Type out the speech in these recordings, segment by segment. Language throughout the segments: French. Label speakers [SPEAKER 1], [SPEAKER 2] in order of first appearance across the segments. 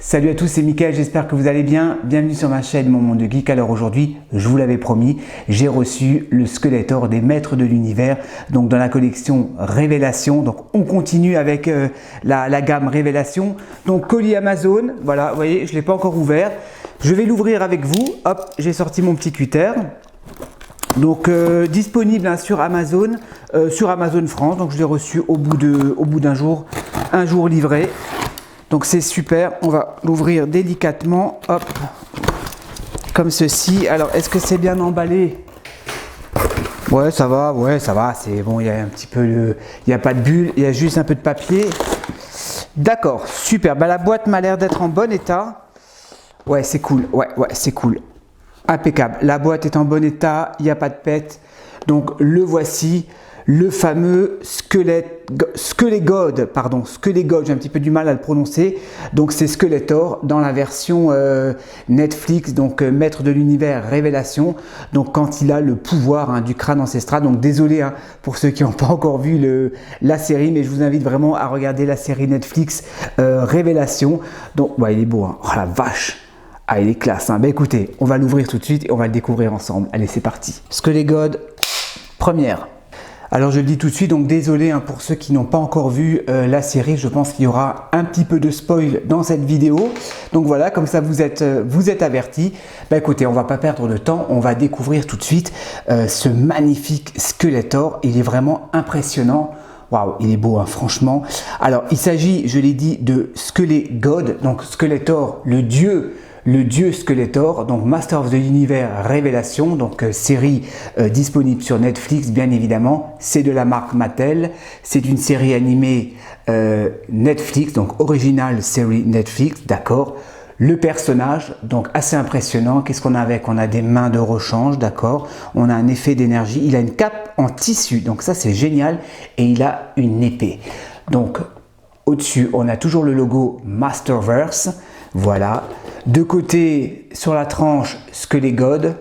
[SPEAKER 1] Salut à tous, c'est Mickaël, j'espère que vous allez bien. Bienvenue sur ma chaîne Mon Monde de Geek. Alors aujourd'hui, je vous l'avais promis, j'ai reçu le Skeletor des Maîtres de l'Univers, donc dans la collection Révélation. Donc on continue avec la gamme Révélation. Donc colis Amazon, voilà, vous voyez, je ne l'ai pas encore ouvert. Je vais l'ouvrir avec vous. Hop, j'ai sorti mon petit cutter. Donc disponible hein, sur Amazon France. Donc je l'ai reçu au bout d'un jour, un jour livré. Donc c'est super, on va l'ouvrir délicatement, hop, comme ceci. Alors est-ce que c'est bien emballé? Ouais ça va, c'est bon, il y a un petit peu il n'y a pas de bulle, il y a juste un peu de papier. D'accord, super, bah, la boîte m'a l'air d'être en bon état. Ouais c'est cool, ouais c'est cool. Impeccable, la boîte est en bon état, il n'y a pas de pète. Donc le voici. Le fameux Skelegod, j'ai un petit peu du mal à le prononcer. Donc c'est Skeletor dans la version Netflix, donc Maître de l'Univers Révélation. Donc quand il a le pouvoir hein, du crâne ancestral. Donc désolé hein, pour ceux qui n'ont pas encore vu la série, mais je vous invite vraiment à regarder la série Netflix Révélation. Donc ouais, il est beau, hein. Oh la vache! Ah, il est classe. Hein. Bah écoutez, on va l'ouvrir tout de suite et on va le découvrir ensemble. Allez, c'est parti. Skelegod, première. Alors je le dis tout de suite, donc désolé hein, pour ceux qui n'ont pas encore vu la série, je pense qu'il y aura un petit peu de spoil dans cette vidéo. Donc voilà, comme ça vous êtes avertis. Bah écoutez, on va pas perdre de temps, on va découvrir tout de suite ce magnifique Skeletor. Il est vraiment impressionnant. Waouh, il est beau, hein, franchement. Alors il s'agit, je l'ai dit, de Skelegod, donc Skeletor, le dieu Skeletor, donc Master of the Universe Révélation, donc série disponible sur Netflix bien évidemment. C'est de la marque Mattel, c'est une série animée Netflix, donc original série Netflix, d'accord. Le personnage, donc assez impressionnant. Qu'est-ce qu'on a avec? On a des mains de rechange, d'accord. On a un effet d'énergie. Il a une cape en tissu, donc ça c'est génial. Et il a une épée. Donc au-dessus, on a toujours le logo Masterverse. Voilà. De côté, sur la tranche, Skelegod.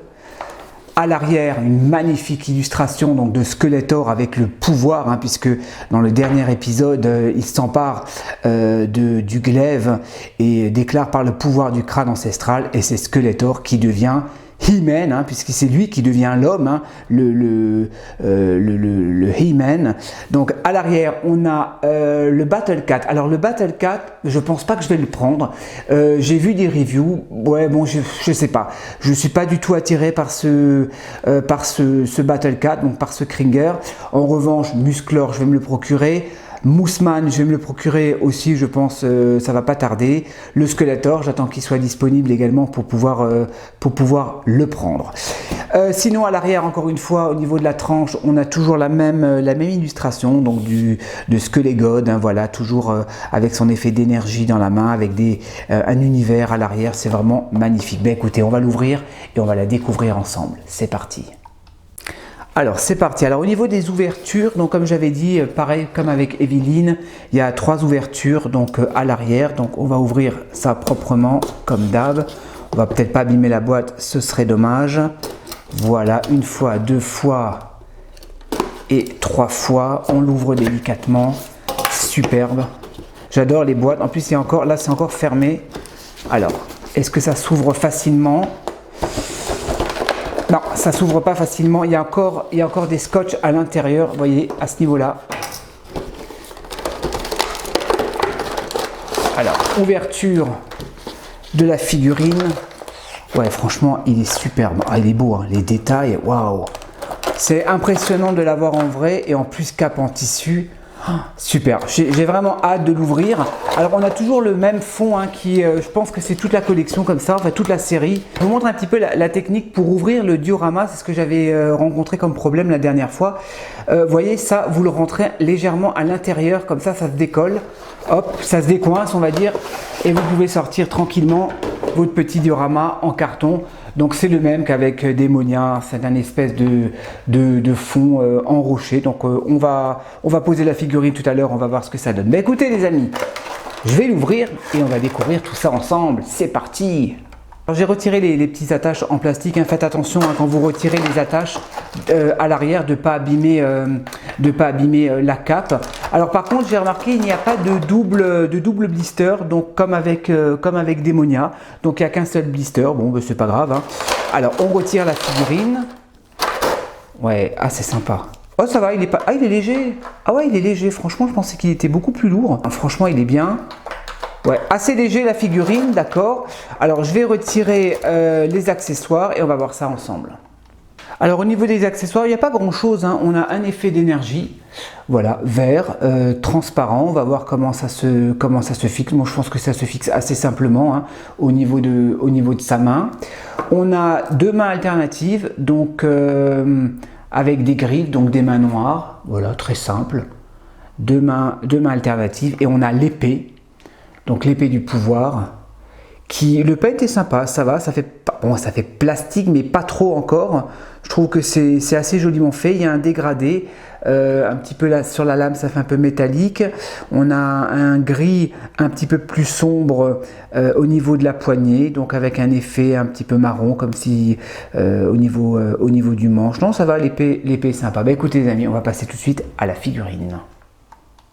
[SPEAKER 1] À l'arrière, une magnifique illustration donc, de Skeletor avec le pouvoir, hein, puisque dans le dernier épisode, il s'empare du glaive et déclare par le pouvoir du crâne ancestral. Et c'est Skeletor qui devient He-Man, hein, puisque c'est lui qui devient l'homme, hein, le He-Man. Donc à l'arrière, on a le Battle Cat. Alors le Battle Cat, je pense pas que je vais le prendre. J'ai vu des reviews. Ouais, bon, je sais pas. Je suis pas du tout attiré par ce Battle Cat, donc par ce Kringer. En revanche, Musclor, je vais me le procurer. Mooseman, je vais me le procurer aussi, je pense, ça va pas tarder. Le Skeletor, j'attends qu'il soit disponible également pour pouvoir le prendre. Sinon, à l'arrière, encore une fois, au niveau de la tranche, on a toujours la même illustration, donc de Skelegod, hein, voilà, toujours avec son effet d'énergie dans la main, avec un univers à l'arrière, c'est vraiment magnifique. Ben écoutez, on va l'ouvrir et on va la découvrir ensemble. C'est parti. Alors c'est parti. Alors au niveau des ouvertures, donc comme j'avais dit, pareil comme avec Evelyne, il y a 3 ouvertures donc à l'arrière. Donc on va ouvrir ça proprement comme d'hab. On va peut-être pas abîmer la boîte, ce serait dommage. Voilà, une fois, 2 fois et 3 fois. On l'ouvre délicatement. Superbe. J'adore les boîtes. En plus c'est encore fermé. Alors, est-ce que ça s'ouvre facilement? Non, ça s'ouvre pas facilement. Il y a encore des scotch à l'intérieur, vous voyez, à ce niveau-là. Alors, ouverture de la figurine. Ouais, franchement, il est superbe. Ah, il est beau, hein, les détails, waouh. C'est impressionnant de l'avoir en vrai et en plus cape en tissu. Super, j'ai vraiment hâte de l'ouvrir. Alors on a toujours le même fond hein, qui, je pense que c'est toute la collection comme ça, enfin toute la série. Je vous montre un petit peu la technique pour ouvrir le diorama, c'est ce que j'avais rencontré comme problème la dernière fois. Vous voyez ça, vous le rentrez légèrement à l'intérieur, comme ça se décolle. Hop, ça se décoince on va dire. Et vous pouvez sortir tranquillement votre petit diorama en carton. Donc c'est le même qu'avec Démonia, c'est un espèce de fond en rocher. Donc on va poser la figurine tout à l'heure, on va voir ce que ça donne. Mais écoutez les amis, je vais l'ouvrir et on va découvrir tout ça ensemble. C'est parti! J'ai retiré les petites attaches en plastique, hein. Faites attention hein, quand vous retirez les attaches à l'arrière de ne pas abîmer la cape. Alors par contre, j'ai remarqué il n'y a pas de double blister, donc comme avec Démonia. Donc il n'y a qu'un seul blister, bon ben, c'est pas grave. Hein. Alors on retire la figurine. Ouais, ah c'est sympa. Oh ça va, il est pas. Ah il est léger. Ah ouais il est léger, franchement je pensais qu'il était beaucoup plus lourd. Franchement il est bien. Ouais, assez léger la figurine, d'accord. Alors je vais retirer les accessoires et on va voir ça ensemble. Alors au niveau des accessoires, il n'y a pas grand chose, hein. On a un effet d'énergie, voilà, vert, transparent, on va voir comment ça se fixe. Moi je pense que ça se fixe assez simplement hein, au niveau de sa main. On a deux mains alternatives, donc avec des griffes, donc des mains noires, voilà, très simple. Deux mains alternatives et on a l'épée. Donc l'épée du pouvoir, le paint est sympa, ça va, ça fait plastique mais pas trop encore. Je trouve que c'est assez joliment fait, il y a un dégradé, un petit peu là sur la lame ça fait un peu métallique. On a un gris un petit peu plus sombre au niveau de la poignée, donc avec un effet un petit peu marron comme si au niveau du manche. Non ça va, l'épée est sympa. Bah écoutez les amis, on va passer tout de suite à la figurine.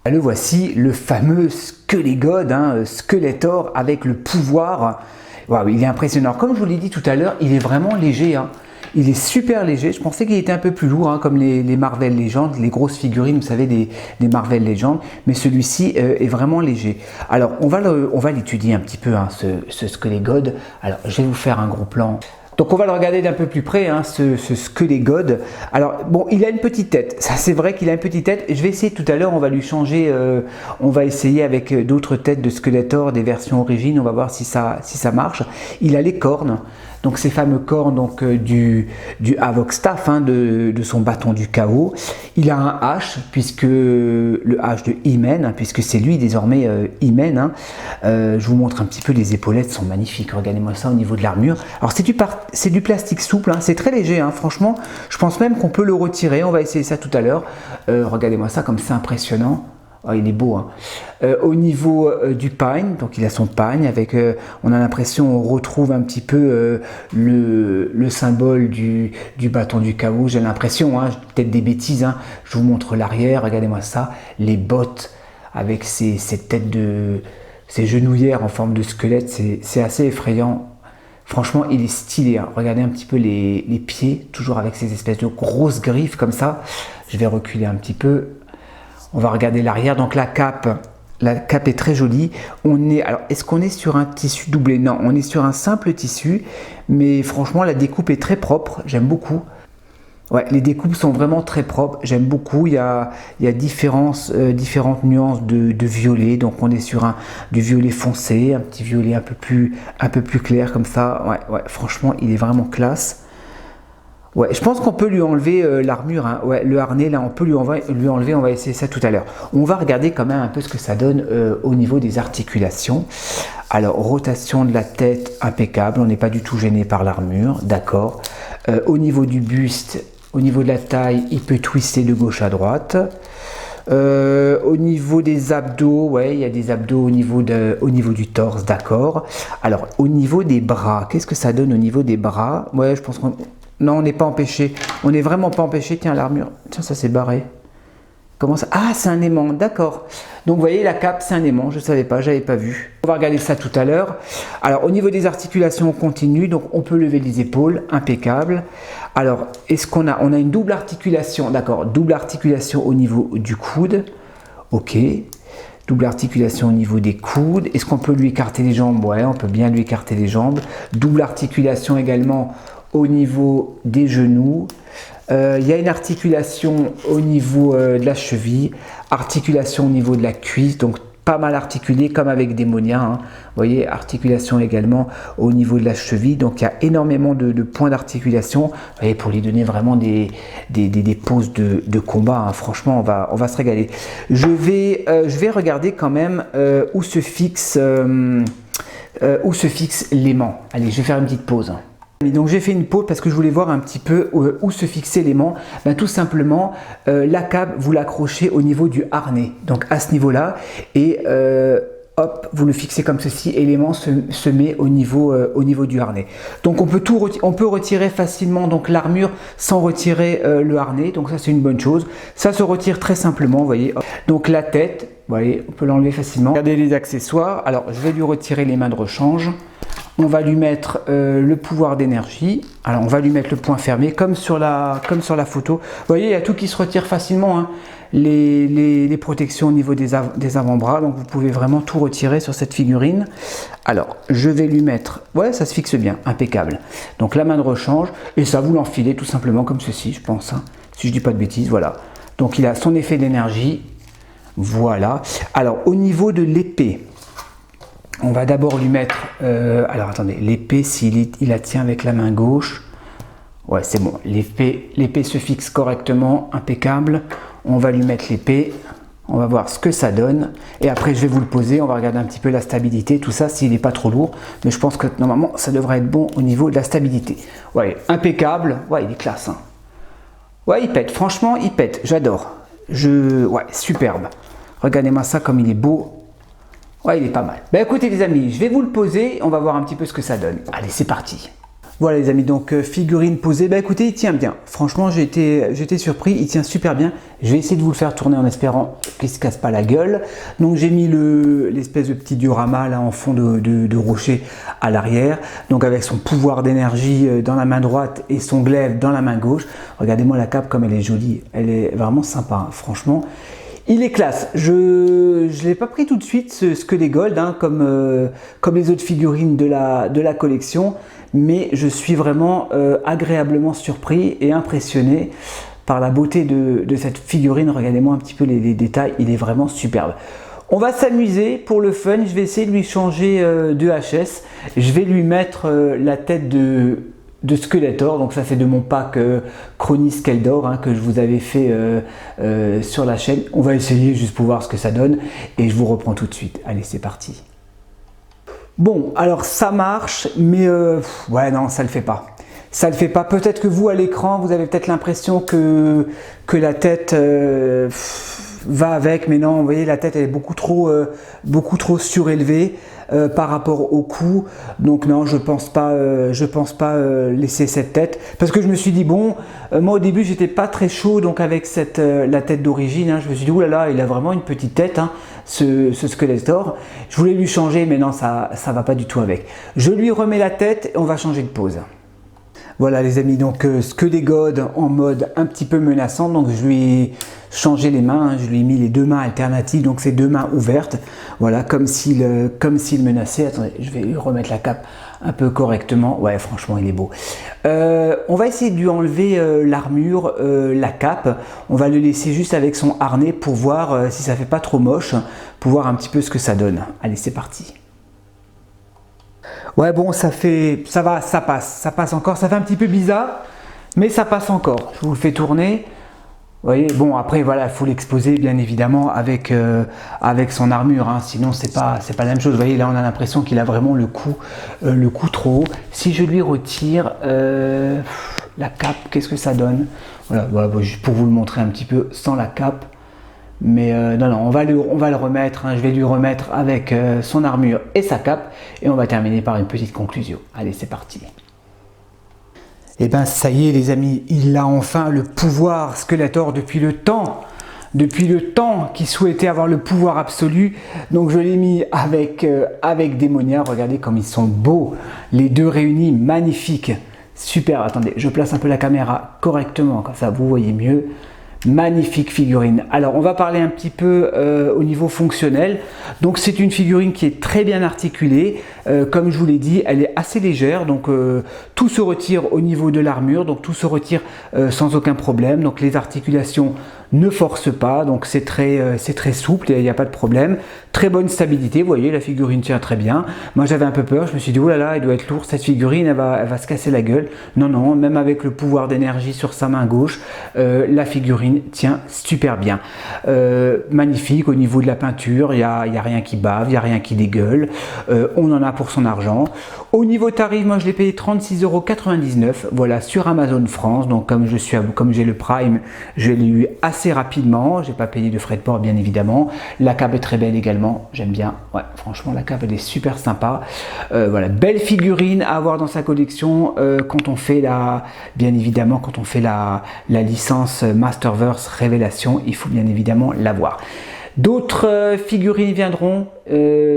[SPEAKER 1] Le voici, le fameux Skelegod, hein, Skeletor avec le pouvoir. Wow, il est impressionnant. Comme je vous l'ai dit tout à l'heure, il est vraiment léger. Hein. Il est super léger. Je pensais qu'il était un peu plus lourd, hein, comme les Marvel Legends, les grosses figurines, vous savez, des Marvel Legends. Mais celui-ci est vraiment léger. Alors, on va l'étudier un petit peu, hein, ce Skelegod. Alors, je vais vous faire un gros plan. Donc on va le regarder d'un peu plus près, hein, ce Skelegod. Alors bon, il a une petite tête, ça c'est vrai qu'il a une petite tête. Je vais essayer tout à l'heure, on va lui changer, on va essayer avec d'autres têtes de Skeletor, des versions origines, on va voir si ça marche. Il a les cornes, donc ces fameux cornes donc, du Havoc Staff, hein, de son bâton du chaos. Il a un H, puisque le H de He-Man, hein, puisque c'est lui désormais He-Man. Hein. Je vous montre un petit peu, les épaulettes sont magnifiques, regardez-moi ça au niveau de l'armure. Alors c'est du plastique souple, hein, c'est très léger, hein, franchement, je pense même qu'on peut le retirer, on va essayer ça tout à l'heure. Regardez-moi ça comme c'est impressionnant. Oh, il est beau. Hein. Au niveau du pagne, donc il a son pagne avec, on a l'impression, on retrouve un petit peu le symbole du bâton du chaos. J'ai l'impression, hein, peut-être des bêtises. Hein. Je vous montre l'arrière. Regardez-moi ça, les bottes avec ces genouillères en forme de squelette, c'est assez effrayant. Franchement, il est stylé. Hein. Regardez un petit peu les pieds, toujours avec ces espèces de grosses griffes comme ça. Je vais reculer un petit peu. On va regarder l'arrière, donc la cape est très jolie. Alors, est-ce qu'on est sur un tissu doublé? Non, on est sur un simple tissu, mais franchement, la découpe est très propre, j'aime beaucoup. Ouais, les découpes sont vraiment très propres, j'aime beaucoup. Il y a différentes nuances de violet, donc on est sur du violet foncé, un petit violet un peu plus clair comme ça. Ouais, franchement, il est vraiment classe. Ouais, je pense qu'on peut lui enlever l'armure, hein. Ouais, le harnais, là, on peut lui enlever, on va essayer ça tout à l'heure. On va regarder quand même un peu ce que ça donne au niveau des articulations. Alors, rotation de la tête, impeccable, on n'est pas du tout gêné par l'armure, d'accord. Au niveau du buste, au niveau de la taille, il peut twister de gauche à droite. Au niveau des abdos, ouais, il y a des abdos au niveau du torse, d'accord. Alors, au niveau des bras, qu'est-ce que ça donne au niveau des bras? Ouais, je pense qu'on... Non, on n'est pas empêché. On n'est vraiment pas empêché. Tiens, l'armure. Tiens, ça s'est barré. Comment ça? Ah, c'est un aimant. D'accord. Donc, vous voyez, la cape, c'est un aimant. Je ne savais pas. Je n'avais pas vu. On va regarder ça tout à l'heure. Alors, au niveau des articulations, on continue. Donc, on peut lever les épaules. Impeccable. Alors, est-ce qu'on a... On a une double articulation. D'accord. Double articulation au niveau du coude. OK. Double articulation au niveau des coudes. Est-ce qu'on peut lui écarter les jambes? Ouais, on peut bien lui écarter les jambes. Double articulation également au niveau des genoux. Il y a une articulation au niveau de la cheville, articulation au niveau de la cuisse, donc pas mal articulé comme avec Démonia. Hein. Vous voyez, articulation également au niveau de la cheville, donc il y a énormément de points d'articulation pour lui donner vraiment des poses de combat. Hein. Franchement, on va se régaler. Je vais regarder quand même où se fixe l'aimant. Allez, je vais faire une petite pause. Et donc j'ai fait une pause parce que je voulais voir un petit peu où se fixait l'aimant. Ben, tout simplement, la cape, vous l'accrochez au niveau du harnais, donc à ce niveau-là, et hop, vous le fixez comme ceci et l'aimant se met au niveau du harnais. Donc on peut retirer facilement donc l'armure sans retirer le harnais, donc ça c'est une bonne chose. Ça se retire très simplement, vous voyez. Donc la tête, vous voyez, on peut l'enlever facilement. Regardez les accessoires. Alors je vais lui retirer les mains de rechange. On va lui mettre le pouvoir d'énergie. Alors on va lui mettre le point fermé comme sur la photo. Vous voyez, il y a tout qui se retire facilement, hein. Les protections au niveau des avant-bras, donc vous pouvez vraiment tout retirer sur cette figurine. Alors je vais lui mettre, ouais, ça se fixe bien, impeccable. Donc la main de rechange, et ça vous l'enfilez tout simplement comme ceci, je pense, hein, si je dis pas de bêtises, voilà. Donc il a son effet d'énergie, voilà. Alors au niveau de l'épée, on va d'abord lui mettre, alors attendez, l'épée, s'il la tient avec la main gauche, ouais c'est bon, l'épée se fixe correctement, impeccable. On va lui mettre l'épée, on va voir ce que ça donne, et après je vais vous le poser, on va regarder un petit peu la stabilité, tout ça, s'il n'est pas trop lourd, mais je pense que normalement ça devrait être bon au niveau de la stabilité. Ouais, impeccable, ouais, il est classe, hein. Ouais, il pète, franchement il pète, j'adore, ouais, superbe. Regardez-moi ça comme il est beau. Ouais, il est pas mal. Ben écoutez les amis, je vais vous le poser, on va voir un petit peu ce que ça donne. Allez, c'est parti. Voilà les amis, donc figurine posée, bah écoutez, il tient bien. Franchement, j'étais surpris, il tient super bien. Je vais essayer de vous le faire tourner en espérant qu'il ne se casse pas la gueule. Donc j'ai mis l'espèce de petit diorama là en fond de rocher à l'arrière. Donc avec son pouvoir d'énergie dans la main droite et son glaive dans la main gauche. Regardez-moi la cape comme elle est jolie, elle est vraiment sympa, hein, franchement. Il est classe, je ne l'ai pas pris tout de suite ce Skelett Gold, hein, comme les autres figurines de la collection, mais je suis vraiment agréablement surpris et impressionné par la beauté de cette figurine. Regardez-moi un petit peu les détails, il est vraiment superbe. On va s'amuser pour le fun, je vais essayer de lui changer de HS, je vais lui mettre la tête de Skeletor, donc ça c'est de mon pack Chrony Skeldor, hein, que je vous avais fait sur la chaîne. On va essayer juste pour voir ce que ça donne et je vous reprends tout de suite. Allez, c'est parti. Bon, alors ça marche, mais ouais non, ça le fait pas. Ça le fait pas. Peut-être que vous à l'écran, vous avez peut-être l'impression que la tête va avec, mais non, vous voyez, la tête elle est beaucoup trop surélevée par rapport au cou. Donc non, je pense pas laisser cette tête, parce que je me suis dit bon, moi au début j'étais pas très chaud donc avec la tête d'origine, hein, je me suis dit oulala, il a vraiment une petite tête, hein, ce Skeletor. Je voulais lui changer, mais non, ça va pas du tout avec. Je lui remets la tête et on va changer de pose. Voilà les amis, donc Skelett Gold en mode un petit peu menaçant, donc je lui ai changé les mains, hein, je lui ai mis les deux mains alternatives, donc ces deux mains ouvertes, voilà, comme s'il menaçait. Attendez, je vais lui remettre la cape un peu correctement. Ouais, franchement il est beau. On va essayer de lui enlever l'armure, la cape, on va le laisser juste avec son harnais pour voir si ça fait pas trop moche, pour voir un petit peu ce que ça donne. Allez, c'est parti. Ouais, bon, ça va, ça passe encore, ça fait un petit peu bizarre, mais ça passe encore. Je vous le fais tourner, vous voyez, bon, après, voilà, il faut l'exposer, bien évidemment, avec son armure, hein, sinon, c'est pas la même chose. Vous voyez, là, on a l'impression qu'il a vraiment le cou trop haut. Si je lui retire la cape, qu'est-ce que ça donne? Voilà, juste pour vous le montrer un petit peu sans la cape. Mais non, on va le remettre, hein, je vais lui remettre avec son armure et sa cape, et on va terminer par une petite conclusion. Allez, c'est parti. Et ben ça y est les amis, il a enfin le pouvoir Skeletor depuis le temps qu'il souhaitait avoir le pouvoir absolu. Donc je l'ai mis avec Démonia, regardez comme ils sont beaux, les deux réunis, magnifiques, super. Attendez, je place un peu la caméra correctement, comme ça vous voyez mieux. Magnifique figurine. Alors on va parler un petit peu au niveau fonctionnel. Donc c'est une figurine qui est très bien articulée, comme je vous l'ai dit, elle est assez légère, donc tout se retire au niveau de l'armure, donc tout se retire sans aucun problème, donc les articulations ne forcent pas, donc c'est très souple, il n'y a pas de problème. Très bonne stabilité, vous voyez, la figurine tient très bien. Moi j'avais un peu peur, je me suis dit oh là là, elle doit être lourde cette figurine, elle va se casser la gueule. Non, non, même avec le pouvoir d'énergie sur sa main gauche, la figurine tient super bien. Magnifique au niveau de la peinture, il n'y a rien qui bave, il n'y a rien qui dégueule. On en a pour son argent. Au niveau tarif, moi je l'ai payé 36,99 €, voilà, sur Amazon France. Donc comme j'ai le Prime, je l'ai eu assez assez rapidement. J'ai pas payé de frais de port bien évidemment. La cave est très belle également, j'aime bien. Ouais, franchement la cave elle est super sympa. Voilà, belle figurine à avoir dans sa collection quand on fait bien évidemment quand on fait la licence Masterverse Révélation, il faut bien évidemment l'avoir. D'autres figurines viendront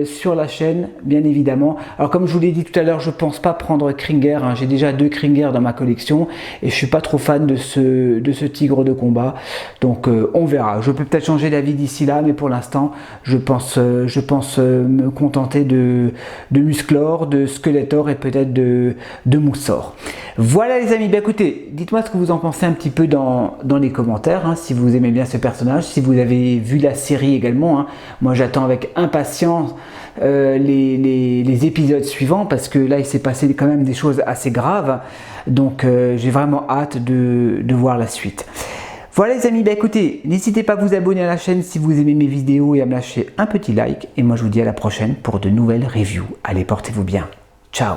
[SPEAKER 1] sur la chaîne, bien évidemment. Alors comme je vous l'ai dit tout à l'heure, je pense pas prendre Kringer, hein. J'ai déjà 2 Kringer dans ma collection et je suis pas trop fan de ce tigre de combat. Donc on verra. Je peux peut-être changer d'avis d'ici là, mais pour l'instant, je pense me contenter de Musclor, de Skeletor et peut-être de Moussor. Voilà les amis, écoutez, dites-moi ce que vous en pensez un petit peu dans les commentaires, hein, si vous aimez bien ce personnage, si vous avez vu la série également, hein. Moi j'attends avec impatience les épisodes suivants parce que là il s'est passé quand même des choses assez graves, donc j'ai vraiment hâte de voir la suite. Voilà les amis, écoutez, n'hésitez pas à vous abonner à la chaîne si vous aimez mes vidéos et à me lâcher un petit like, et moi je vous dis à la prochaine pour de nouvelles reviews. Allez, portez-vous bien, ciao.